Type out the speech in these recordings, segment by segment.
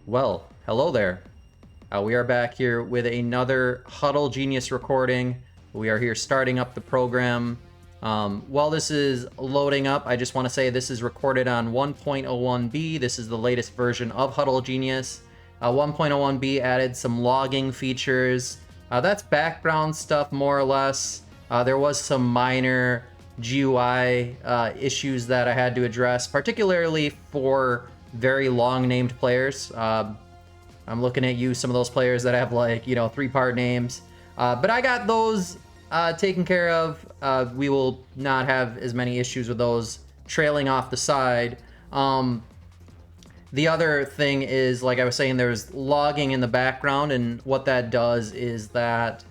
Well, hello there. We are back here with another Huddle Genius recording. We are here starting up the program. While this is loading up, I just want to say this is recorded on 1.01b. This is the latest version of Huddle Genius. 1.01b added some logging features. That's background stuff, more or less. There was some minor GUI issues that I had to address, particularly for very long named players. I'm looking at you, some of those players that have like, 3-part names. But I got those taken care of. We will not have as many issues with those trailing off the side. The other thing is, like I was saying, there's logging in the background, and what that does is that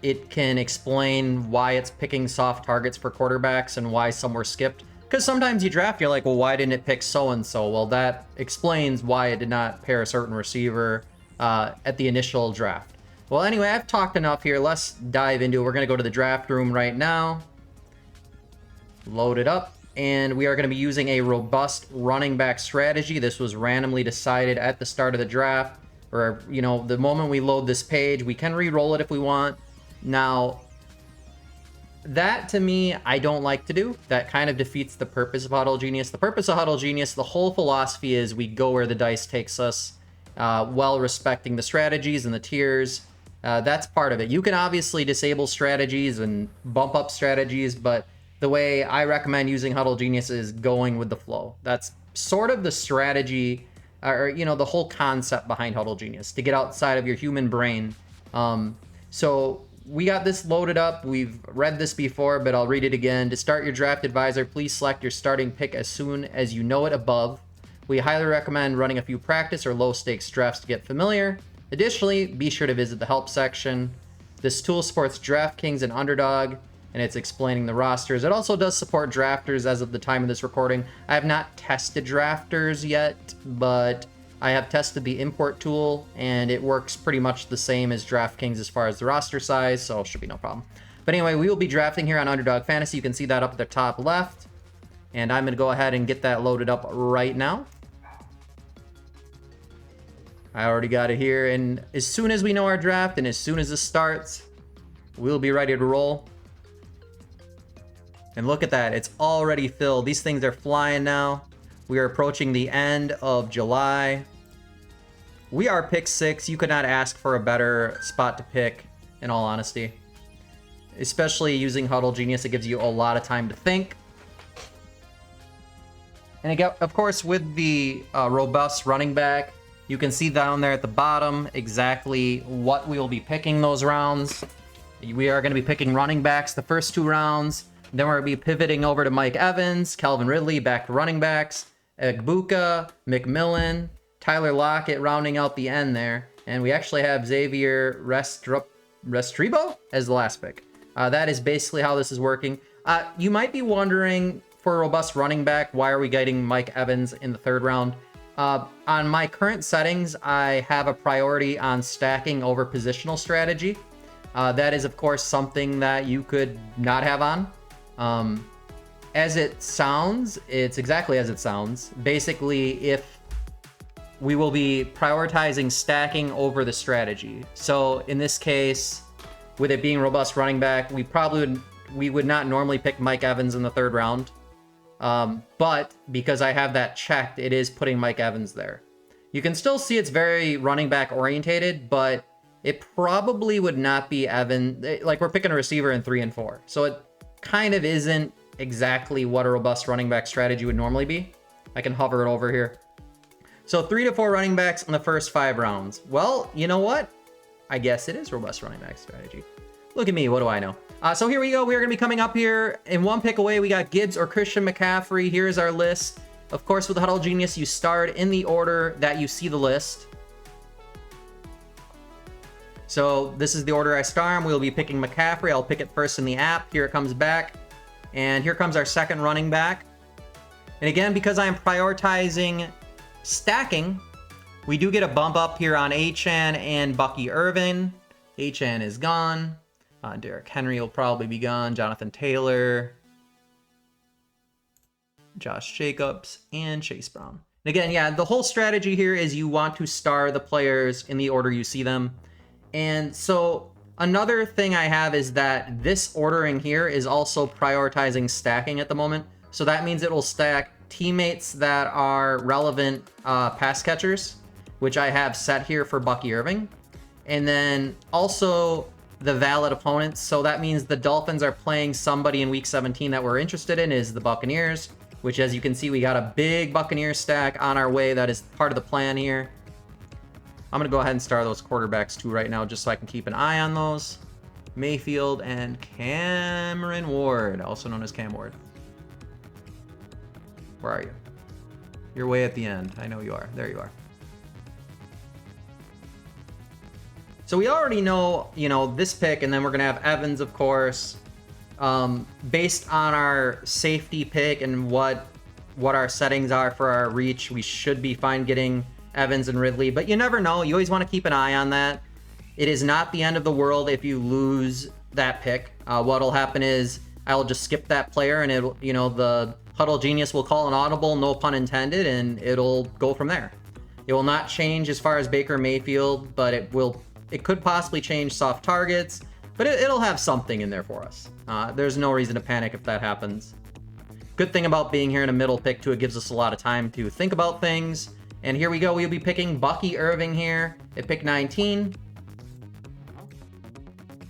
it can explain why it's picking soft targets for quarterbacks and why some were skipped. Because sometimes you draft, you're like, well, why didn't it pick so-and-so? Well, that explains why it did not pair a certain receiver at the initial draft. Well, anyway, I've talked enough here. Let's dive into it. We're going to go to the draft room right now. Load it up. And we are going to be using a robust running back strategy. This was randomly decided at the start of the draft. Or, the moment we load this page, we can re-roll it if we want. Now, that to me, I don't like to do. That kind of defeats the purpose of Huddle Genius. The purpose of Huddle Genius, the whole philosophy is we go where the dice takes us, while respecting the strategies and the tiers. That's part of it. You can obviously disable strategies and bump up strategies, but the way I recommend using Huddle Genius is going with the flow. That's sort of the strategy, or the whole concept behind Huddle Genius, to get outside of your human brain. So we got this loaded up. We've read this before, but I'll read it again. To start your draft advisor, please select your starting pick as soon as you know it above. We highly recommend running a few practice or low-stakes drafts to get familiar. Additionally, be sure to visit the help section. This tool supports DraftKings and Underdog, and it's explaining the rosters. It also does support drafters as of the time of this recording. I have not tested drafters yet, but I have tested the import tool, and it works pretty much the same as DraftKings as far as the roster size, so it should be no problem. But anyway, we will be drafting here on Underdog Fantasy. You can see that up at the top left. And I'm going to go ahead and get that loaded up right now. I already got it here, and as soon as we know our draft, and as soon as this starts, we'll be ready to roll. And look at that, it's already filled. These things are flying now. We are approaching the end of July. We are pick 6. You could not ask for a better spot to pick, in all honesty. Especially using Huddle Genius, it gives you a lot of time to think. And again, of course, with the robust running back, you can see down there at the bottom exactly what we will be picking those rounds. We are going to be picking running backs the first 2 rounds. Then we're going to be pivoting over to Mike Evans, Calvin Ridley, back to running backs, Egbuka, McMillan, Tyler Lockett rounding out the end there. And we actually have Xavier Restrepo as the last pick. That is basically how this is working. You might be wondering, for a robust running back, why are we getting Mike Evans in the 3rd round? On my current settings, I have a priority on stacking over positional strategy. That is, of course, something that you could not have on. As it sounds, it's exactly as it sounds. Basically, if we will be prioritizing stacking over the strategy. So in this case, with it being robust running back, we would not normally pick Mike Evans in the 3rd round. But because I have that checked, it is putting Mike Evans there. You can still see it's very running back orientated, but it probably would not be Evan. Like, we're picking a receiver in 3 and 4. So it kind of isn't exactly what a robust running back strategy would normally be. I can hover it over here. So 3 to 4 running backs in the first 5 rounds. Well, you know what? I guess it is robust running back strategy. Look at me, what do I know? So here we go. We're going to be coming up here. In 1 pick away, we got Gibbs or Christian McCaffrey. Here's our list. Of course, with Huddle Genius, you start in the order that you see the list. So this is the order I start. We'll be picking McCaffrey. I'll pick it first in the app. Here it comes back. And here comes our 2nd running back. And again, because I'm prioritizing stacking, we do get a bump up here on Achane and Bucky Irvin. Achane is gone. Derrick Henry will probably be gone. Jonathan Taylor. Josh Jacobs, and Chase Brown. Again, yeah, the whole strategy here is you want to star the players in the order you see them. And so another thing I have is that this ordering here is also prioritizing stacking at the moment. So that means it will stack teammates that are relevant pass catchers, which I have set here for Bucky Irving. And then also the valid opponents. So that means the Dolphins are playing somebody in week 17 that we're interested in is the Buccaneers, which, as you can see, we got a big Buccaneer stack on our way. That is part of the plan here. I'm going to go ahead and star those quarterbacks too right now, just so I can keep an eye on those. Mayfield and Cameron Ward, also known as Cam Ward. Where are you? You're way at the end. I know you are. There you are. So we already know, this pick, and then we're going to have Evans, of course. Based on our safety pick and what our settings are for our reach, we should be fine getting Evans and Ridley, but you never know. You always want to keep an eye on that. It is not the end of the world if you lose that pick. What'll happen is I'll just skip that player, and it'll, the Huddle Genius will call an audible, no pun intended, and it'll go from there. It will not change as far as Baker Mayfield, but it could possibly change soft targets, but it'll have something in there for us. There's no reason to panic if that happens. Good thing about being here in a middle pick too, it gives us a lot of time to think about things. And here we go, we'll be picking Bucky Irving here at pick 19.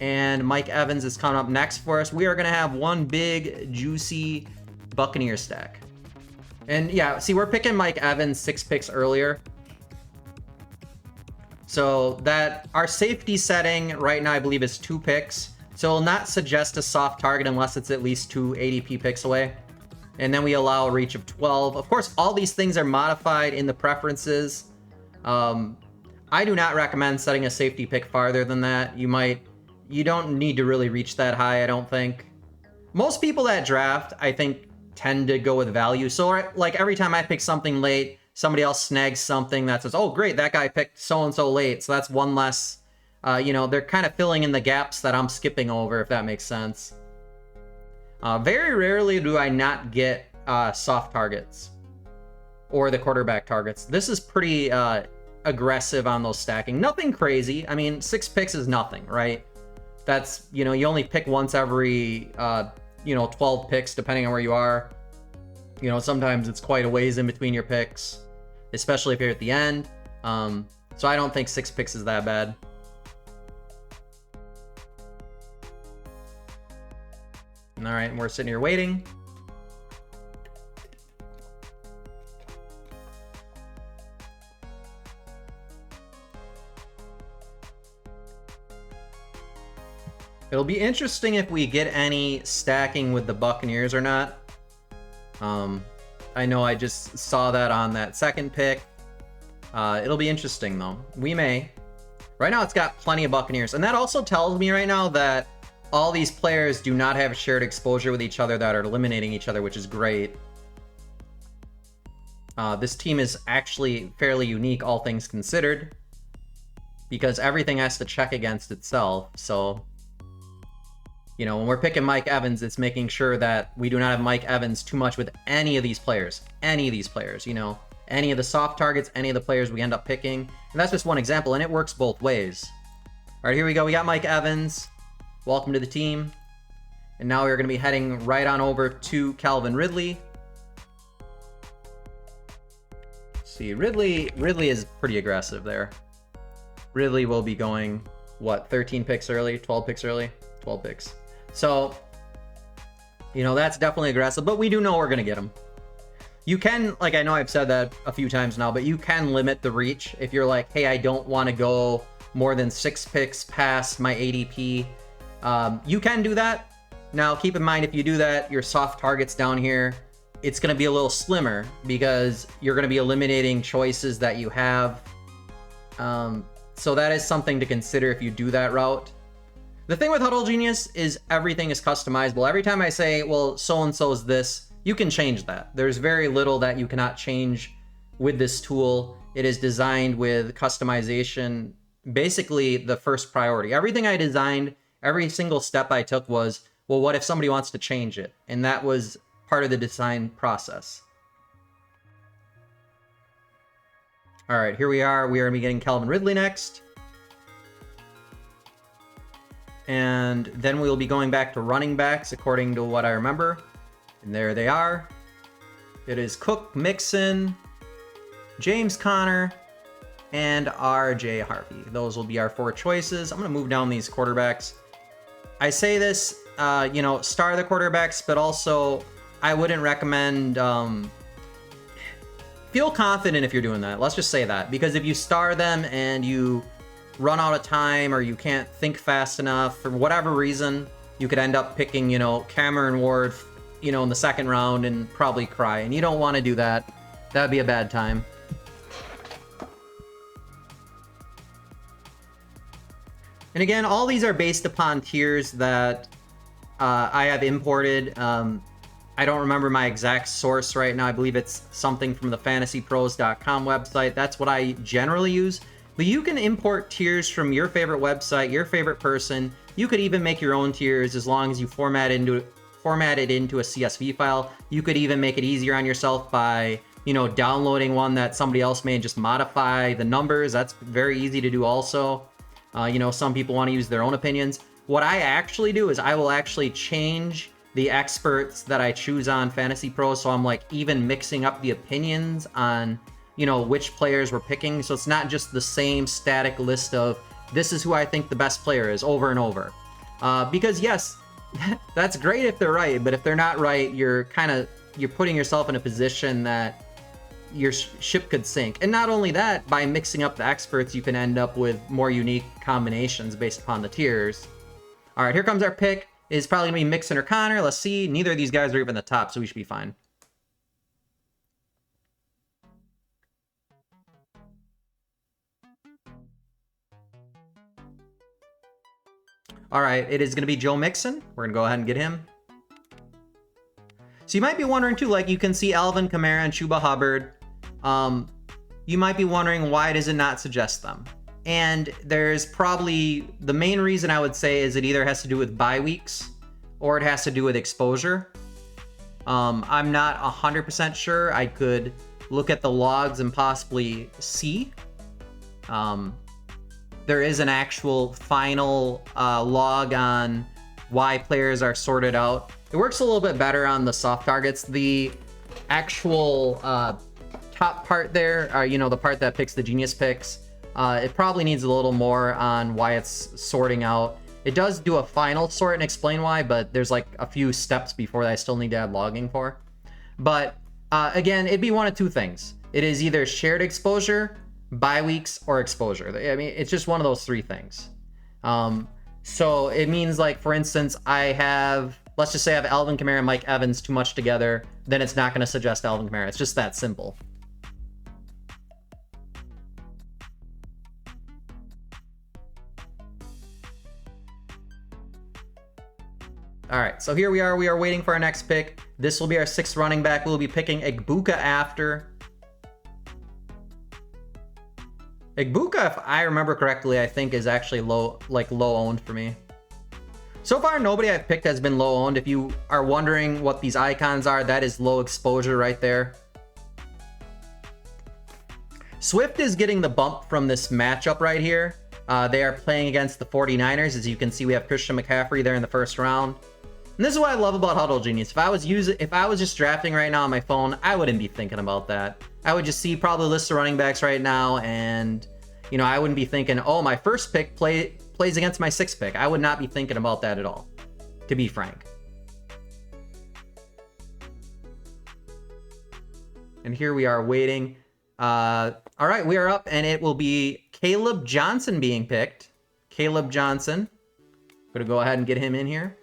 And Mike Evans is coming up next for us. We are gonna have one big, juicy Buccaneer stack. And yeah, see, we're picking Mike Evans 6 picks earlier. So that our safety setting right now, I believe, is 2 picks. So it'll not suggest a soft target unless it's at least 2 ADP picks away. And then we allow a reach of 12. Of course, all these things are modified in the preferences. I do not recommend setting a safety pick farther than that. You don't need to really reach that high, I don't think. Most people that draft, I think, tend to go with value. So like every time I pick something late, somebody else snags something that says, oh, great, that guy picked so-and-so late. So that's one less, they're kind of filling in the gaps that I'm skipping over, if that makes sense. Very rarely do I not get soft targets or the quarterback targets. This is pretty aggressive on those stacking. Nothing crazy. I mean, 6 picks is nothing, right? That's, you only pick once every, 12 picks, depending on where you are. Sometimes it's quite a ways in between your picks, especially if you're at the end. So I don't think 6 picks is that bad. All right, and we're sitting here waiting. It'll be interesting if we get any stacking with the Buccaneers or not. I know I just saw that on that second pick. It'll be interesting, though. We may. Right now, it's got plenty of Buccaneers. And that also tells me right now that all these players do not have shared exposure with each other that are eliminating each other, which is great. This team is actually fairly unique, all things considered, because everything has to check against itself. So, when we're picking Mike Evans, it's making sure that we do not have Mike Evans too much with any of these players. Any of these players, any of the soft targets, any of the players we end up picking. And that's just one example, and it works both ways. All right, here we go. We got Mike Evans. Welcome to the team. And now we're going to be heading right on over to Calvin Ridley. See, Ridley is pretty aggressive there. Ridley will be going, 13 picks early, 12 picks early? 12 picks. So, that's definitely aggressive, but we do know we're going to get him. You can, I know I've said that a few times now, but you can limit the reach if you're like, hey, I don't want to go more than 6 picks past my ADP. You can do that. Now, keep in mind, if you do that, your soft targets down here, it's going to be a little slimmer because you're going to be eliminating choices that you have. So that is something to consider if you do that route. The thing with Huddle Genius is everything is customizable. Every time I say, well, so-and-so is this, you can change that. There's very little that you cannot change with this tool. It is designed with customization, basically the first priority. Everything I designed, every single step I took was, well, what if somebody wants to change it? And that was part of the design process. All right, here we are. We are going to be getting Calvin Ridley next. And then we'll be going back to running backs according to what I remember. And there they are. It is Cook, Mixon, James Conner, and RJ Harvey. Those will be our 4 choices. I'm going to move down these quarterbacks. I say this, star the quarterbacks, but also I wouldn't recommend... feel confident if you're doing that. Let's just say that. Because if you star them and you run out of time or you can't think fast enough for whatever reason, you could end up picking, Cameron Ward, in the second round and probably cry. And you don't want to do that. That would be a bad time. And again, all these are based upon tiers that I have imported. I don't remember my exact source right now. I believe it's something from the fantasypros.com website. That's what I generally use. But you can import tiers from your favorite website, your favorite person. You could even make your own tiers as long as you format it into a CSV file. You could even make it easier on yourself by, downloading one that somebody else made, just modify the numbers. That's very easy to do also. Some people want to use their own opinions. What I actually do is I will actually change the experts that I choose on Fantasy Pro, so I'm even mixing up the opinions on, which players we're picking. So it's not just the same static list of this is who I think the best player is over and over. Because yes, that's great if they're right, but if they're not right, you're putting yourself in a position that your ship could sink. And not only that, by mixing up the experts, you can end up with more unique combinations based upon the tiers. All right, here comes our pick. It's probably gonna be Mixon or Connor. Let's see. Neither of these guys are even the top, so we should be fine. All right, it is gonna be Joe Mixon. We're gonna go ahead and get him. So you might be wondering too, you can see Alvin Kamara and Chuba Hubbard. You might be wondering, why does it not suggest them? And there's probably, the main reason I would say is it either has to do with bye weeks or it has to do with exposure. I'm not 100% sure. I could look at the logs and possibly see. There is an actual final log on why players are sorted out. It works a little bit better on the soft targets. The actual top part there, the part that picks the genius picks, it probably needs a little more on why it's sorting out. It does do a final sort and explain why, but there's a few steps before that I still need to add logging for. But again, it'd be one of two things. It is either shared exposure, bye weeks, or exposure. I mean, it's just one of those 3 things. So it means for instance, let's just say I have Alvin Kamara and Mike Evans too much together, then it's not going to suggest Alvin Kamara. It's just that simple. All right, so here we are. We are waiting for our next pick. This will be our 6th running back. We'll be picking Egbuka after. Egbuka, if I remember correctly, I think is actually low owned for me. So far, nobody I've picked has been low owned. If you are wondering what these icons are, that is low exposure right there. Swift is getting the bump from this matchup right here. They are playing against the 49ers. As you can see, we have Christian McCaffrey there in the 1st round. And this is what I love about Huddle Genius. If I was just drafting right now on my phone, I wouldn't be thinking about that. I would just see probably a list of running backs right now, and I wouldn't be thinking, oh, my first pick plays against my 6th pick. I would not be thinking about that at all, to be frank. And here we are waiting. All right, we are up, and it will be Caleb Johnson being picked. Caleb Johnson. Gonna go ahead and get him in here.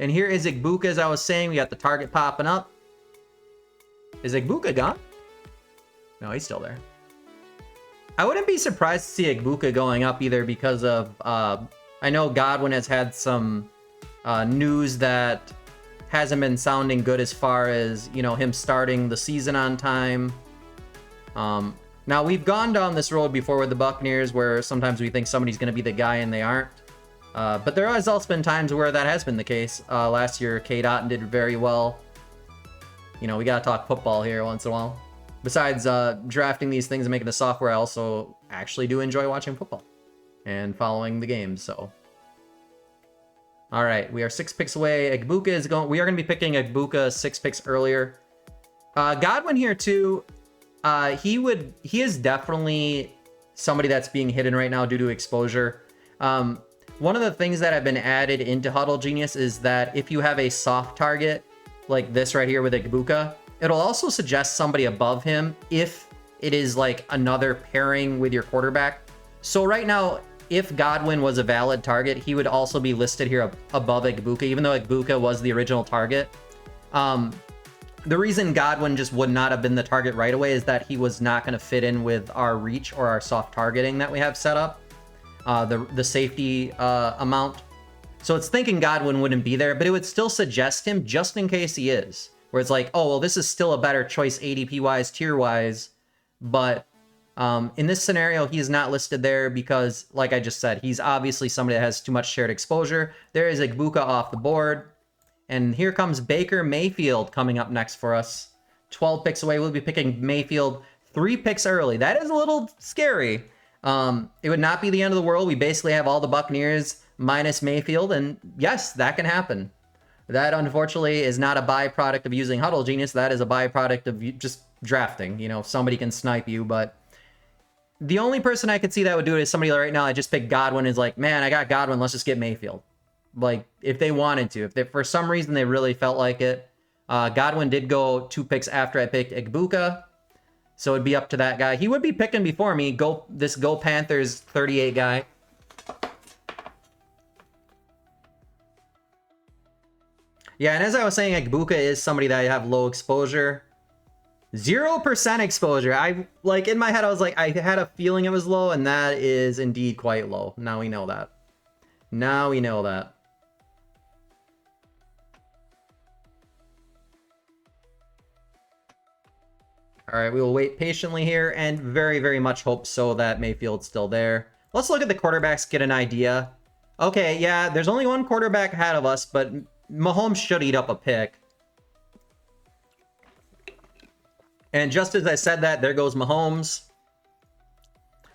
And here is Egbuka, as I was saying. We got the target popping up. Is Egbuka gone? No, he's still there. I wouldn't be surprised to see Egbuka going up either because of... I know Godwin has had some news that hasn't been sounding good as far as, him starting the season on time. Now, we've gone down this road before with the Buccaneers where sometimes we think somebody's going to be the guy and they aren't. But there has also been times where that has been the case. Last year, K. Dotton did very well. We got to talk football here once in a while. Besides drafting these things and making the software, I also actually do enjoy watching football and following the game, so. All right, we are 6 picks away. Egbuka is going. We are going to be picking Egbuka 6 picks earlier. Godwin here too. He is definitely somebody that's being hidden right now due to exposure. One of the things that have been added into Huddle Genius is that if you have a soft target like this right here with Egbuka, it'll also suggest somebody above him if it is like another pairing with your quarterback. So right now, if Godwin was a valid target, he would also be listed here above Egbuka, even though Egbuka was the original target. The reason Godwin just would not have been the target right away is that he was not going to fit in with our reach or our soft targeting that we have set up, the safety amount. So it's thinking Godwin wouldn't be there, but it would still suggest him just in case he is. Where it's like, oh, well, this is still a better choice ADP-wise, tier-wise, but in this scenario, he's not listed there because, like I just said, he's obviously somebody that has too much shared exposure. There is Egbuka off the board. And here comes Baker Mayfield coming up next for us. 12 picks away. We'll be picking Mayfield 3 picks early. That is a little scary. It would not be the end of the world. We basically have all the Buccaneers minus Mayfield. And yes, that can happen. That, unfortunately, is not a byproduct of using Huddle Genius. That is a byproduct of just drafting. You know, somebody can snipe you, but the only person I could see that would do it is somebody right now. I just picked Godwin is like, man, I got Godwin. Let's just get Mayfield. Like, if they wanted to. If they, for some reason they really felt like it. Godwin did go 2 picks after I picked Egbuka. So it'd be up to that guy. He would be picking before me. Go Panthers 38 guy. Yeah, and as I was saying, Egbuka is somebody that I have low exposure. 0% exposure. I, like, in my head, I was like, I had a feeling it was low, and that is indeed quite low. Now we know that. Now we know that. All right, we will wait patiently here and very, very much hope so that Mayfield's still there. Let's look at the quarterbacks, get an idea. Okay, yeah, there's only one quarterback ahead of us, but Mahomes should eat up a pick. And just as I said that, there goes Mahomes.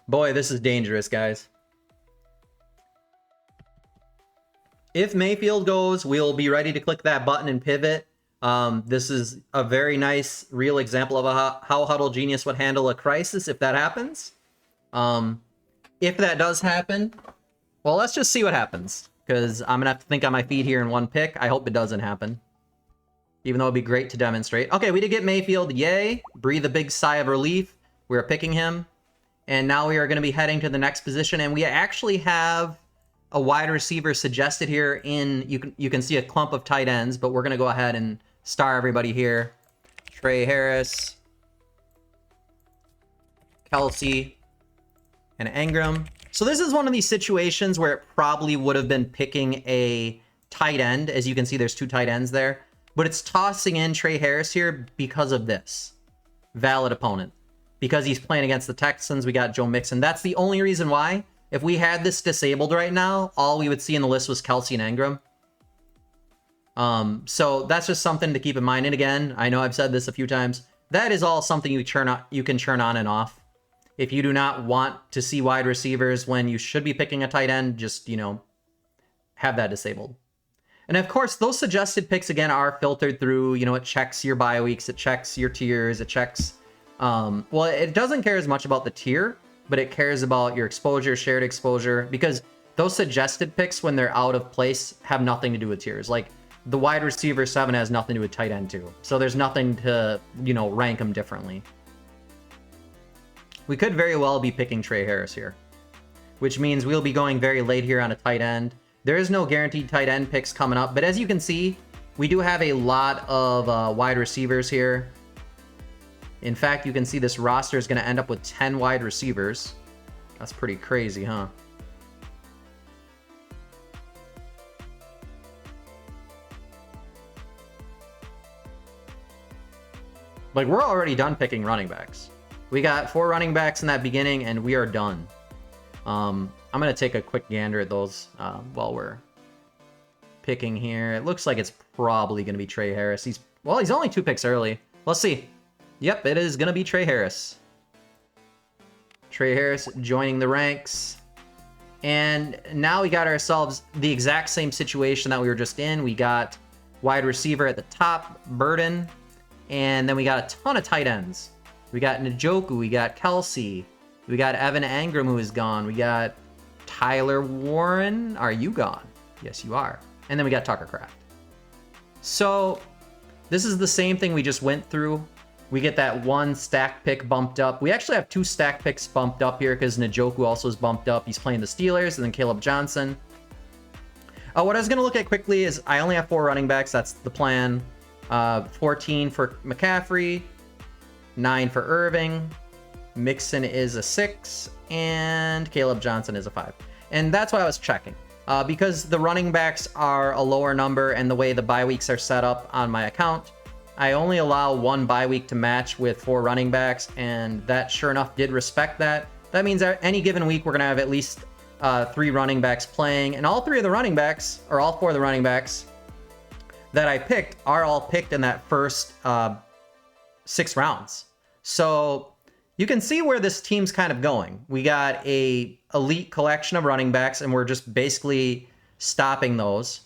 Boy, this is dangerous, guys. If Mayfield goes, we'll be ready to click that button and pivot. This is a very nice, real example of how Huddle Genius would handle a crisis if that happens. If that does happen, well, let's just see what happens. Because I'm going to have to think on my feet here in one pick. I hope it doesn't happen. Even though it'd be great to demonstrate. Okay, we did get Mayfield. Yay. Breathe a big sigh of relief. We're picking him. And now we are going to be heading to the next position. And we actually have a wide receiver suggested here in... You can see a clump of tight ends. But we're going to go ahead and star everybody here. Trey Harris. Kelsey. And Engram. So this is one of these situations where it probably would have been picking a tight end. As you can see, there's 2 tight ends there. But it's tossing in Trey Harris here because of this. Valid opponent. Because he's playing against the Texans, we got Joe Mixon. That's the only reason why. If we had this disabled right now, all we would see in the list was Kelsey and Engram. So that's just something to keep in mind. And again, I know I've said this a few times. That is all something you can turn on and off. If you do not want to see wide receivers when you should be picking a tight end, just, you know, have that disabled. And of course, those suggested picks, again, are filtered through, you know, it checks your bye weeks, it checks your tiers, it checks, well, it doesn't care as much about the tier, but it cares about your exposure, shared exposure, because those suggested picks, when they're out of place, have nothing to do with tiers. Like, the wide receiver 7 has nothing to do with tight end 2. So there's nothing to, you know, rank them differently. We could very well be picking Trey Harris here, which means we'll be going very late here on a tight end. There is no guaranteed tight end picks coming up, but as you can see, we do have a lot of wide receivers here. In fact, you can see this roster is going to end up with 10 wide receivers. That's pretty crazy, huh? Like, we're already done picking running backs. We got 4 running backs in that beginning, and we are done. I'm going to take a quick gander at those while we're picking here. It looks like it's probably going to be Trey Harris. He's only 2 picks early. Let's see. Yep, it is going to be Trey Harris. Trey Harris joining the ranks. And now we got ourselves the exact same situation that we were just in. We got wide receiver at the top, Burden. And then we got a ton of tight ends. We got Njoku, we got Kelsey, we got Evan Engram, who is gone. We got Tyler Warren. Are you gone? Yes, you are. And then we got Tucker Kraft. So this is the same thing we just went through. We get that one stack pick bumped up. We actually have 2 stack picks bumped up here because Njoku also is bumped up. He's playing the Steelers, and then Caleb Johnson. What I was going to look at quickly is I only have 4 running backs. That's the plan. 14 for McCaffrey, 9 for Irving. Mixon is a 6, and Caleb Johnson is a 5. And that's why I was checking. Because the running backs are a lower number, and the way the bye weeks are set up on my account, I only allow 1 bye week to match with 4 running backs, and that sure enough did respect that. That means that any given week we're going to have at least 3 running backs playing, and all 3 of the running backs, or all 4 of the running backs that I picked are all picked in that first 6 rounds. So you can see where this team's kind of going. We got a elite collection of running backs, and we're just basically stopping those.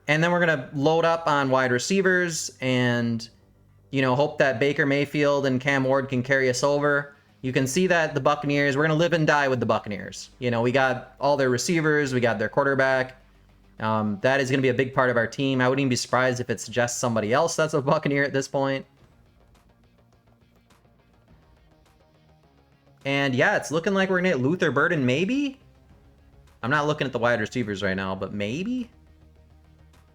And then we're going to load up on wide receivers and, you know, hope that Baker Mayfield and Cam Ward can carry us over. You can see that the Buccaneers, we're going to live and die with the Buccaneers. You know, we got all their receivers, we got their quarterback. That is going to be a big part of our team. I wouldn't even be surprised if it's just somebody else that's a Buccaneer at this point. And yeah, it's looking like we're going to get Luther Burden, maybe? I'm not looking at the wide receivers right now, but maybe?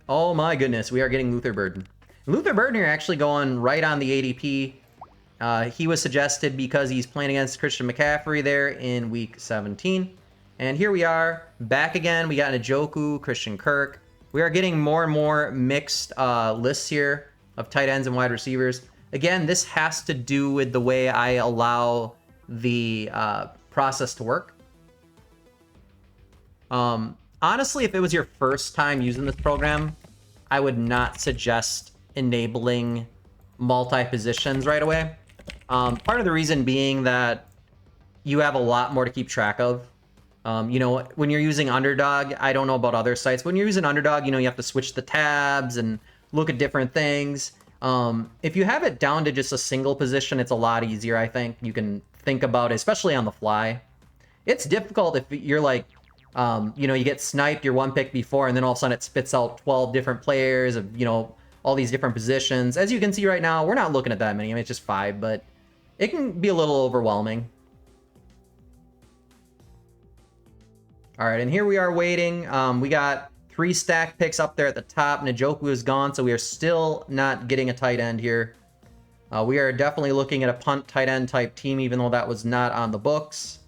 Oh my goodness, we are getting Luther Burden. Luther Burden here actually going right on the ADP. He was suggested because he's playing against Christian McCaffrey there in week 17. And here we are, back again. We got Njoku, Christian Kirk. We are getting more and more mixed lists here of tight ends and wide receivers. Again, this has to do with the way I allow the process to work. Honestly, if it was your first time using this program, I would not suggest enabling multi-positions right away. Part of the reason being that you have a lot more to keep track of. You know, when you're using Underdog, I don't know about other sites. When you're using Underdog, you know, you have to switch the tabs and look at different things. If you have it down to just a single position, it's a lot easier, I think. You can think about it, especially on the fly. It's difficult if you're like, you know, you get sniped your 1 pick before, and then all of a sudden it spits out 12 different players of, you know, all these different positions. As you can see right now, we're not looking at that many. I mean, it's just 5, but it can be a little overwhelming. All right, and here we are waiting. We got 3 stack picks up there at the top. Njoku is gone, so we are still not getting a tight end here. We are definitely looking at a punt tight end type team, even though that was not on the books.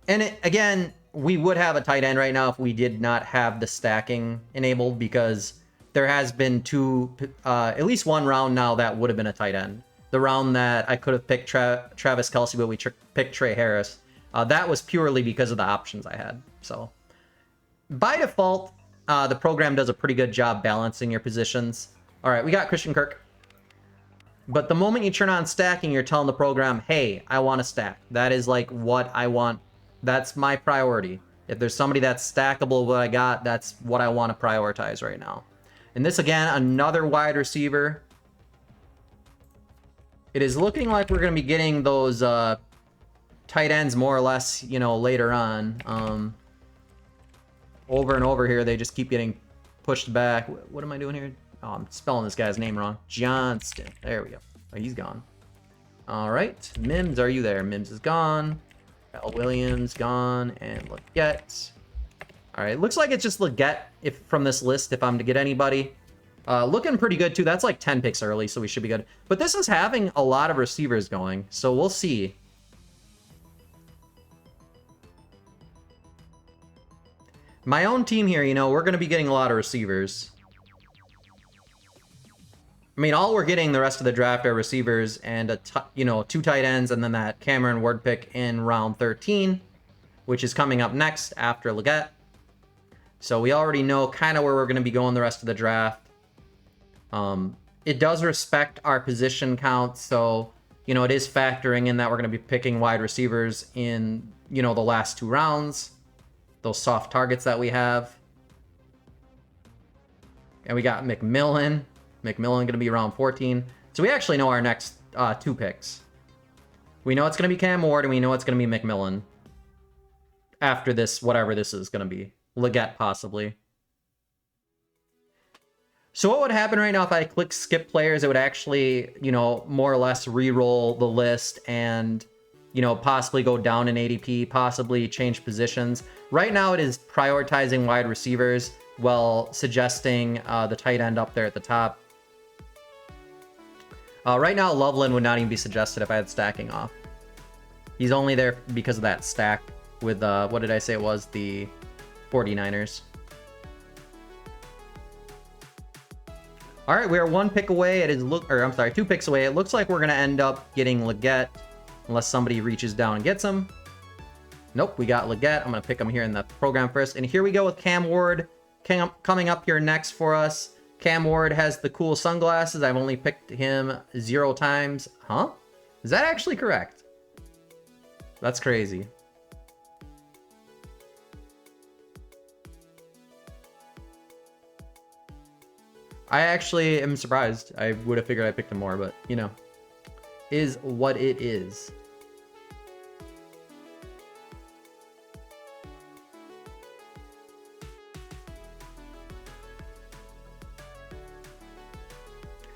And again, we would have a tight end right now if we did not have the stacking enabled, because there has been at least 1 round now that would have been a tight end. The round that I could have picked Travis Kelce, but we picked Trey Harris. That was purely because of the options I had. So by default, the program does a pretty good job balancing your positions. All right, we got Christian Kirk. But the moment you turn on stacking, you're telling the program, hey, I want to stack. That is like what I want. That's my priority. If there's somebody that's stackable what I got, that's what I want to prioritize right now. And this, again, another wide receiver. It is looking like we're going to be getting those tight ends more or less, you know, later on. Over and over here, they just keep getting pushed back. What am I doing here? Oh, I'm spelling this guy's name wrong. Johnston. There we go. Oh, he's gone. All right. Mims, are you there? Mims is gone. Kyle Williams gone. And Leggett. All right. Looks like it's just Leggett from this list if I'm to get anybody. Looking pretty good, too. That's like 10 picks early, so we should be good. But this is having a lot of receivers going, so we'll see. My own team here, you know, we're going to be getting a lot of receivers. I mean, all we're getting the rest of the draft are receivers and, you know, 2 tight ends, and then that Cameron Ward pick in round 13, which is coming up next after Leggett. So we already know kind of where we're going to be going the rest of the draft. it does respect our position count, so, you know, it is factoring in that we're going to be picking wide receivers in, you know, the last 2 rounds, those soft targets that we have. And we got McMillan. McMillan going to be round 14. So we actually know our next 2 picks. We know it's going to be Cam Ward, and we know it's going to be McMillan. After this, whatever this is going to be. Leggett, possibly. So what would happen right now if I click skip players? It would actually, you know, more or less re-roll the list and, you know, possibly go down in ADP, possibly change positions. Right now it is prioritizing wide receivers while suggesting the tight end up there at the top. Right now, Loveland would not even be suggested if I had stacking off. He's only there because of that stack with, what did I say it was? The 49ers. All right, we are 1 pick away. It is I'm sorry, 2 picks away. It looks like we're gonna end up getting Leggett, unless somebody reaches down and gets him. Nope, we got Leggett. I'm gonna pick him here in the program first. And here we go with Cam Ward coming up here next for us. Cam Ward has the cool sunglasses. I've only picked him 0 times. Huh? Is that actually correct? That's crazy. I actually am surprised. I would have figured I picked him more, but, you know, is what it is.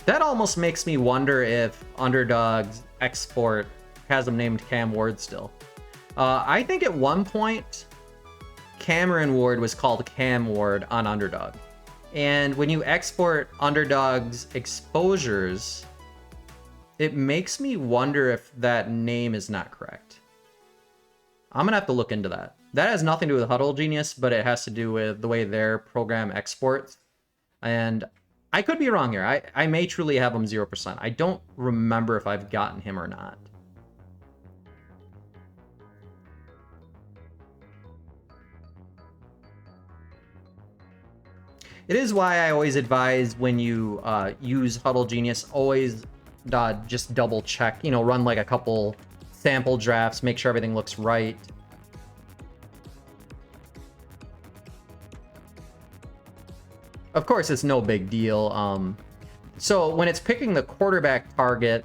That almost makes me wonder if Underdog's export has him named Cam Ward still. I think at one point, Cameron Ward was called Cam Ward on Underdog. And when you export Underdog's exposures, it makes me wonder if that name is not correct. I'm gonna have to look into that. That has nothing to do with Huddle Genius, but it has to do with the way their program exports. And I could be wrong here. I may truly have him 0%. I don't remember if I've gotten him or not. It is why I always advise when you use Huddle Genius, always just double check, you know, run like a couple sample drafts, make sure everything looks right. Of course, it's no big deal. So when it's picking the quarterback target,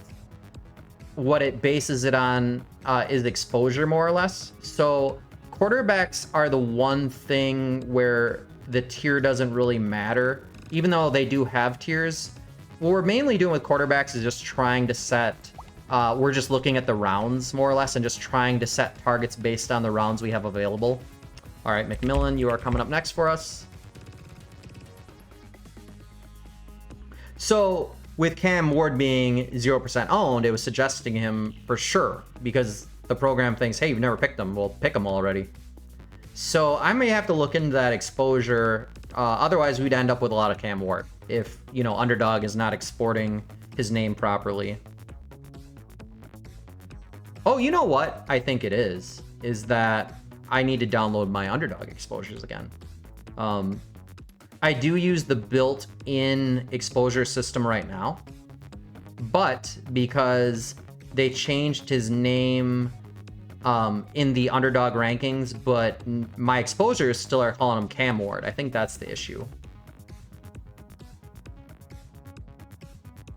what it bases it on is exposure, more or less. So quarterbacks are the one thing where the tier doesn't really matter, even though they do have tiers. What we're mainly doing with quarterbacks is just trying to set, we're just looking at the rounds, more or less, and just trying to set targets based on the rounds we have available. All right, McMillan, you are coming up next for us. So with Cam Ward being 0% owned, it was suggesting him for sure, because the program thinks, hey, you've never picked him, well, pick him already. So I may have to look into that exposure. Otherwise, we'd end up with a lot of Cam Ward if, you know, Underdog is not exporting his name properly. Oh, you know what? I think it is that I need to download my Underdog exposures again. I do use the built-in exposure system right now, but because they changed his name in the Underdog rankings, but my exposures still are calling him Cam Ward. I think that's the issue.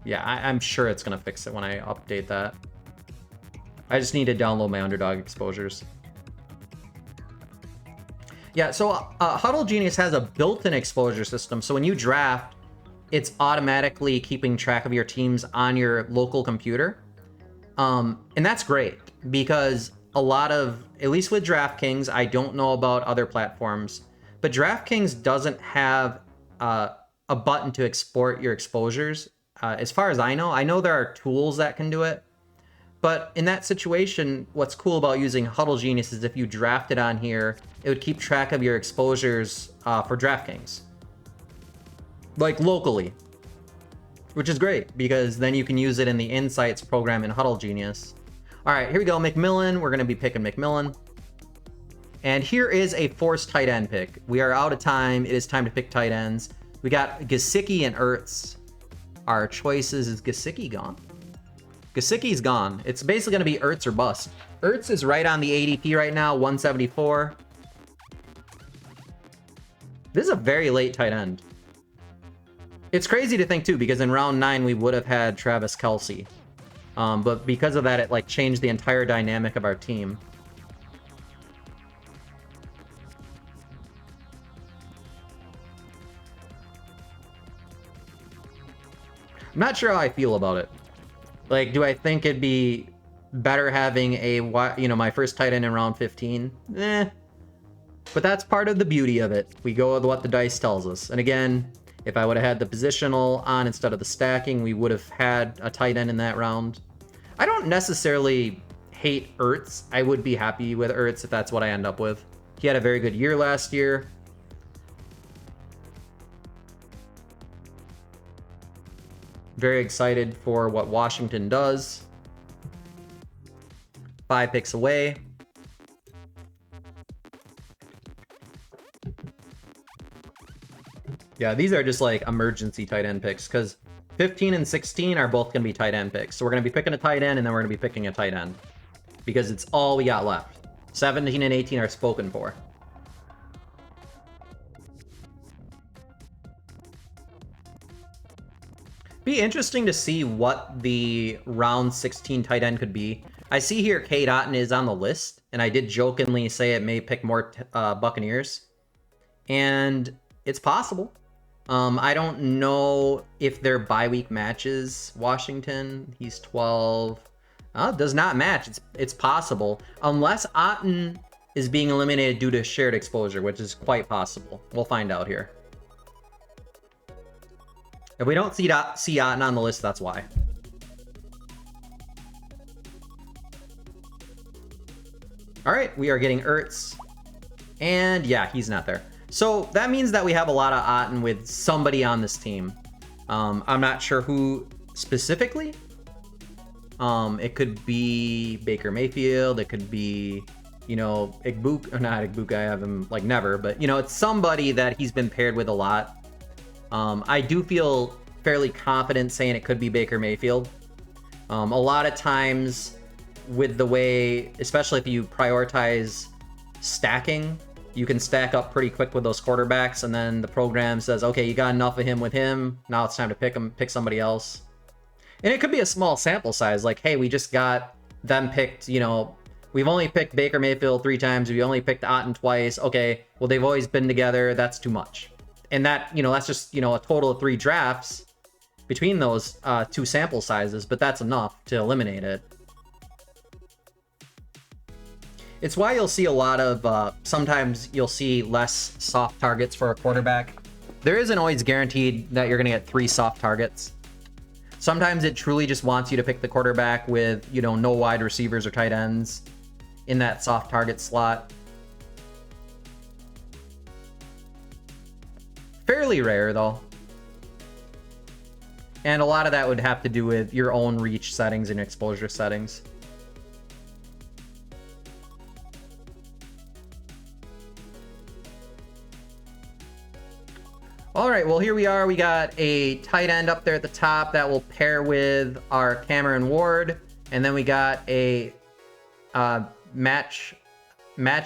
Yeah, I'm sure it's gonna fix it when I update that. I just need to download my Underdog exposures. Yeah, so Huddle Genius has a built-in exposure system, so when you draft, it's automatically keeping track of your teams on your local computer. And that's great, because a lot of, at least with DraftKings, I don't know about other platforms, but DraftKings doesn't have a button to export your exposures. As far as I know there are tools that can do it. But in that situation, what's cool about using Huddle Genius is if you draft it on here, it would keep track of your exposures for DraftKings. Like locally. Which is great, because then you can use it in the Insights program in Huddle Genius. All right, here we go, McMillan. We're gonna be picking McMillan. And here is a forced tight end pick. We are out of time. It is time to pick tight ends. We got Gesicki and Ertz. our choices. Is Gesicki gone? Gesicki's gone. It's basically going to be Ertz or bust. Ertz is right on the ADP right now, 174. This is a very late tight end. It's crazy to think, too, because in round 9, we would have had Travis Kelce. But because of that, it like changed the entire dynamic of our team. I'm not sure how I feel about it. Like, do I think it'd be better having a, you know, my first tight end in round 15? Eh. But that's part of the beauty of it. We go with what the dice tells us. And again, if I would have had the positional on instead of the stacking, we would have had a tight end in that round. I don't necessarily hate Ertz. I would be happy with Ertz if that's what I end up with. He had a very good year last year. Very excited for what Washington does. 5 picks away. Yeah, these are just like emergency tight end picks because 15 and 16 are both going to be tight end picks. So we're going to be picking a tight end and then we're going to be picking a tight end because it's all we got left. 17 and 18 are spoken for. Be interesting to see what the round 16 tight end could be. I see here Cade Otton is on the list, and I did jokingly say it may pick more Buccaneers. And it's possible. I don't know if they're bye week matches. Washington, he's 12. Does not match. It's possible. Unless Otton is being eliminated due to shared exposure, which is quite possible. We'll find out here. If we don't see Otton on the list, that's why. All right, we are getting Ertz. And yeah, he's not there. So that means that we have a lot of Otton with somebody on this team. I'm not sure who specifically. It could be Baker Mayfield. It could be, you know, Igbuk, or not Igbuk, I have him like never, but you know, it's somebody that he's been paired with a lot. I do feel fairly confident saying it could be Baker Mayfield. A lot of times with the way, especially if you prioritize stacking, you can stack up pretty quick with those quarterbacks, and then the program says, okay, you got enough of him with him. Now it's time to pick somebody else. And it could be a small sample size, like, hey, we just got them picked, you know, we've only picked Baker Mayfield 3 times, we only picked Otton twice. Okay, well, they've always been together. That's too much. And that, you know, that's just, you know, a total of 3 drafts between those 2 sample sizes, but that's enough to eliminate it. It's why you'll see a lot of, sometimes you'll see less soft targets for a quarterback. There isn't always guaranteed that you're going to get 3 soft targets. Sometimes it truly just wants you to pick the quarterback with, you know, no wide receivers or tight ends in that soft target slot. Fairly rare, though. And a lot of that would have to do with your own reach settings and exposure settings. All right, well, here we are. We got a tight end up there at the top that will pair with our Cameron Ward. And then we got a match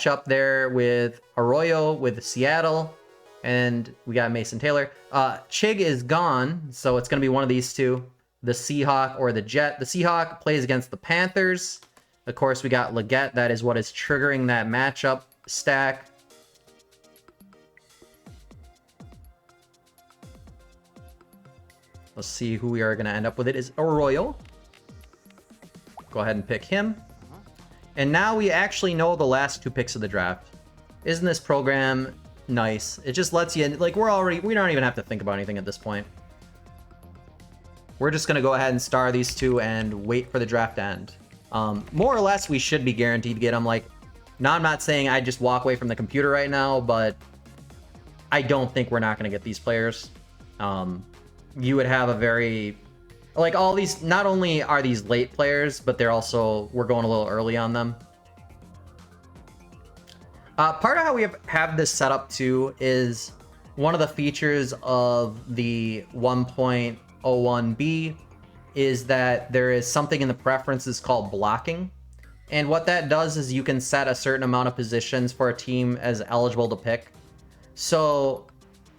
up there with Arroyo with Seattle. And we got Mason Taylor. Chig is gone, so it's going to be one of these two, the Seahawk or the Jet. The Seahawk plays against the Panthers. Of course, we got Leggett. That is what is triggering that matchup stack. Let's see who we are going to end up with. It is Arroyo. Go ahead and pick him. And now we actually know the last 2 picks of the draft. Isn't this program nice? It just lets you, like, we don't even have to think about anything at this point. We're just going to go ahead and star these 2 and wait for the draft to end. More or less, we should be guaranteed to get them. Like, now I'm not saying I just walk away from the computer right now, but I don't think we're not going to get these players. You would have a very, like, all these, not only are these late players, but they're also, we're going a little early on them. Part of how we have this set up too is one of the features of the 1.0 01B is that there is something in the preferences called blocking. And what that does is you can set a certain amount of positions for a team as eligible to pick. So,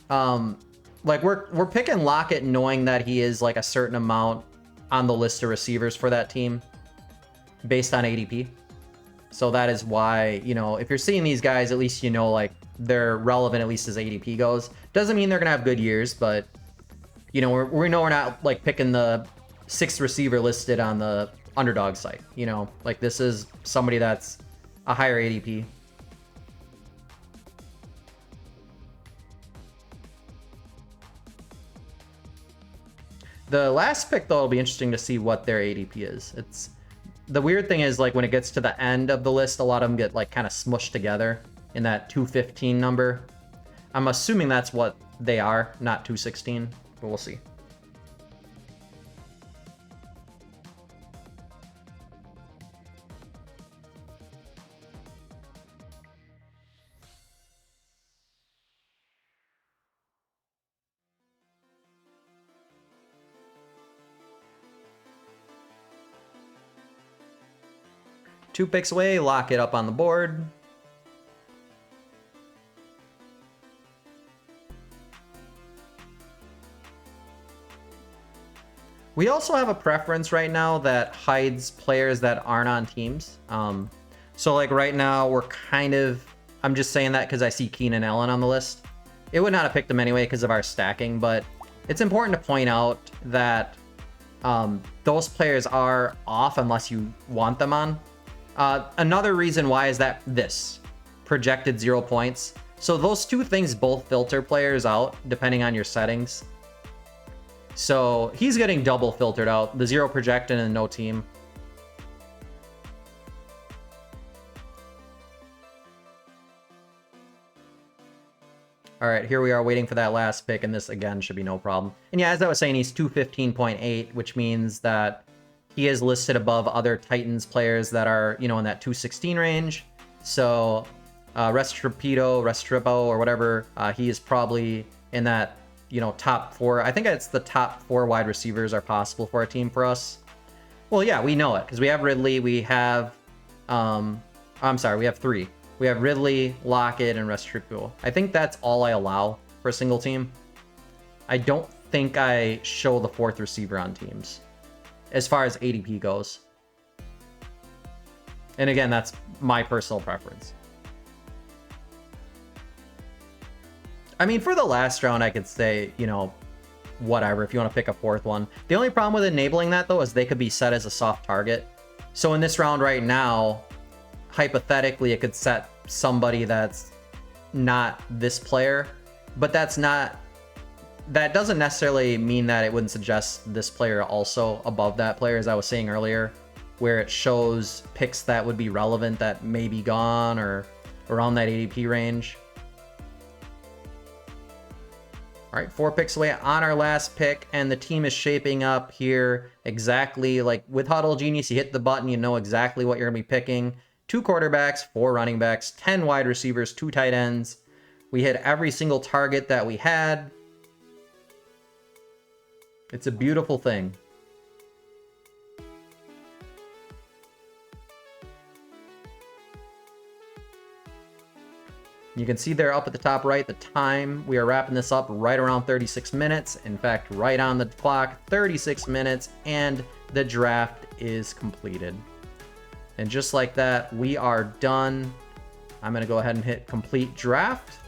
like we're picking Lockett knowing that he is like a certain amount on the list of receivers for that team based on ADP. So that is why, you know, if you're seeing these guys, at least you know like they're relevant at least as ADP goes. Doesn't mean they're gonna have good years, but you know, we know we're not like picking the 6th receiver listed on the underdog site. You know, like this is somebody that's a higher ADP. The last pick, though, will be interesting to see what their ADP is. It's the weird thing is like when it gets to the end of the list, a lot of them get like kind of smushed together in that 215 number. I'm assuming that's what they are, not 216, but we'll see. Two picks away, lock it up on the board. We also have a preference right now that hides players that aren't on teams. So like right now we're kind of, I'm just saying that because I see Keenan Allen on the list. It would not have picked him anyway because of our stacking, but it's important to point out that those players are off unless you want them on. Another reason why is that this projected 0 points. So those two things both filter players out depending on your settings. So he's getting double filtered out, the 0 projected and no team. All right, here we are waiting for that last pick, and this again should be no problem. And yeah, as I was saying, he's 215.8, which means that he is listed above other Titans players that are, you know, in that 216 range. So Restrepo, or whatever, he is probably in that, you know, top 4. I think it's the top 4 wide receivers are possible for a team for us. Well, yeah, we know it because we have Ridley. We have, I'm sorry, we have 3. We have Ridley, Lockett, and Restrepo. I think that's all I allow for a single team. I don't think I show the 4th receiver on teams as far as ADP goes. And again, that's my personal preference. I mean, for the last round, I could say, you know, whatever, if you want to pick a 4th one. The only problem with enabling that, though, is they could be set as a soft target. So in this round right now, hypothetically, it could set somebody that's not this player, but that's not, that doesn't necessarily mean that it wouldn't suggest this player also above that player, as I was saying earlier, where it shows picks that would be relevant that may be gone or around that ADP range. All right, 4 picks away on our last pick, and the team is shaping up here exactly like with Huddle Genius. You hit the button, you know exactly what you're gonna be picking. 2 quarterbacks, 4 running backs, 10 wide receivers, 2 tight ends. We hit every single target that we had. It's a beautiful thing. You can see there up at the top right, the time. We are wrapping this up right around 36 minutes. In fact, right on the clock, 36 minutes, and the draft is completed. And just like that, we are done. I'm going to go ahead and hit complete draft.